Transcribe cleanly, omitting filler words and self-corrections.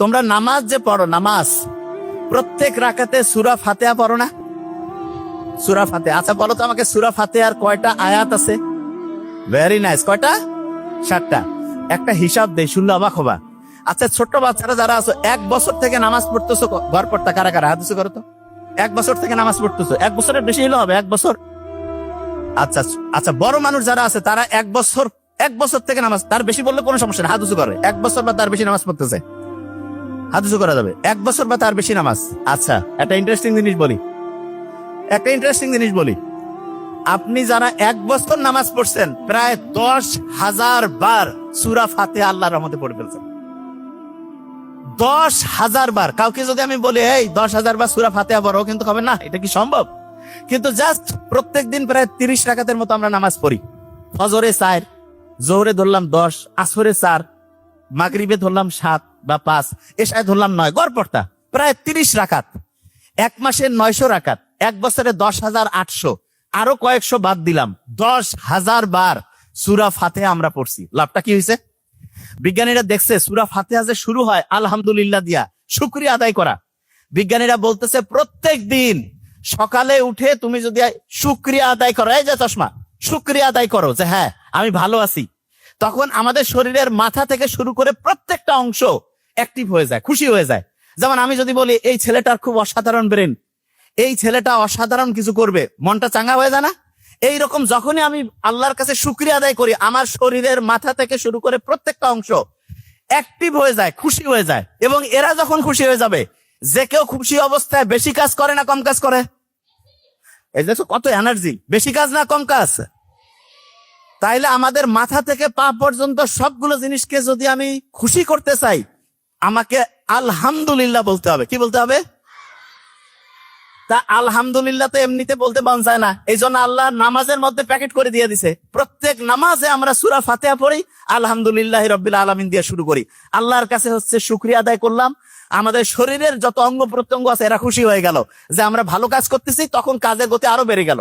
তোমরা নামাজ যে পড়ো, নামাজ প্রত্যেক রাকাতে সূরা ফাতিহা পড়ো না? সূরা ফাতিহা, আচ্ছা বলো তো আমাকে, সূরা ফাতিহার কয়টা আয়াত আছে? ভেরি নাইস, কয়টা? 7টা। একটা হিসাব দেই, শুনলে অবাক হবা। আচ্ছা ছোট্ট বাচ্চারা যারা আছো, 1 বছর থেকে নামাজ পড়তেছো, ঘর পড়তা কারা কারা? হাত উঁচু করো তো। 1 বছর থেকে নামাজ পড়তেছো, 1 বছরের বেশি হলে হবে, 1 বছর। আচ্ছা আচ্ছা, বড় মানুষ যারা আছে তারা 1 বছর থেকে নামাজ, তার বেশি বললে কোনো সমস্যা নেই, হাত উঁচু করে। 1 বছর বা তার বেশি নামাজ পড়তেছে, হাত উঁচু করা যাবে। 1 বছর বা তার বেশি নামাজ। আচ্ছা একটা ইন্টারেস্টিং জিনিস বলি, আপনি যারা 1 বছর নামাজ পড়ছেন, প্রায় 10,000 বার সূরা ফাতিহা আল্লাহর রহমতে পড়ে ফেলছেন। 10,000 বার। কাউকে যদি আমি বলি এই 10,000 বার সূরা ফাতিহা পড়ো, কিন্তু হবে না, এটা কি সম্ভব? কিন্তু জাস্ট প্রত্যেকদিন প্রায় 30 রাকাতের মতো আমরা নামাজ পড়ি। ফজরে 4, জোহরে ধরলাম 10, আসরে 4, মাগরিবে ধরলাম 7 বা 5, এশায় ধরলাম 9, গড় পড়তা প্রায় 30 রাকাত। 1 মাসে 900 রাকাত, 1 বছরে 10,800, আরো কয়েকশো বাদ দিলাম, 10,000 বার সূরা ফাতিহা আমরা পড়ছি। লাভটা কি হয়েছে? বিজ্ঞানীরা দেখছে সূরা ফাতিহা যে শুরু হয় আলহামদুলিল্লাহ দিয়া, শুকরিয়া আদায় করা। বিজ্ঞানীরা বলতেছে প্রত্যেক দিন সকালে উঠে তুমি যদি শুকরিয়া আদায় করো, এই যে চশমা, শুকরিয়া আদায় করো যে হ্যাঁ আমি ভালো আছি, তখন আমাদের শরীরের মাথা থেকে শুরু করে প্রত্যেকটা অংশ অ্যাক্টিভ হয়ে যায়, খুশি হয়ে যায়। যেমন আমি যদি বলি এই ছেলেটার খুব অসাধারণ ব্রেন, এই ছেলেটা অসাধারণ কিছু করবে, মনটা চাঙ্গা হয়ে যায় না? এইরকম যখনই আমি আল্লাহর কাছে শুকরিয়া আদায় করি, আমার শরীরের মাথা থেকে শুরু করে প্রত্যেকটা অংশ অ্যাক্টিভ হয়ে যায়, খুশি হয়ে যায়। এবং এরা যখন খুশি হয়ে যাবে, যে কেউ খুশি অবস্থায় বেশি কাজ করে না কম কাজ করে? এই দেখো কত এনার্জি, বেশি কাজ না কম কাজ? তাইলে আমাদের মাথা থেকে পা পর্যন্ত সবগুলো জিনিসকে যদি আমি খুশি করতে চাই, আমাকে আলহামদুলিল্লাহ বলতে হবে। কি বলতে হবে? তা আলহামদুলিল্লাহ তো এমনিতে বলতে মন চায় না, এই জন্য আল্লাহ নামাজের মধ্যে প্যাকেট করে দিয়ে দিছে। প্রত্যেক নামাজে আমরা সূরা ফাতিহা পড়ি, আলহামদুলিল্লাহ রাব্বিল আলামিন দিয়ে শুরু করি। আল্লাহর কাছে হচ্ছে শুকরিয়া আদায় করলাম, আমাদের শরীরের যত অঙ্গ প্রত্যঙ্গ আছে এরা খুশি হয়ে গেল যে আমরা ভালো কাজ করতেছি, তখন কাজের গতি আরো বেড়ে গেল।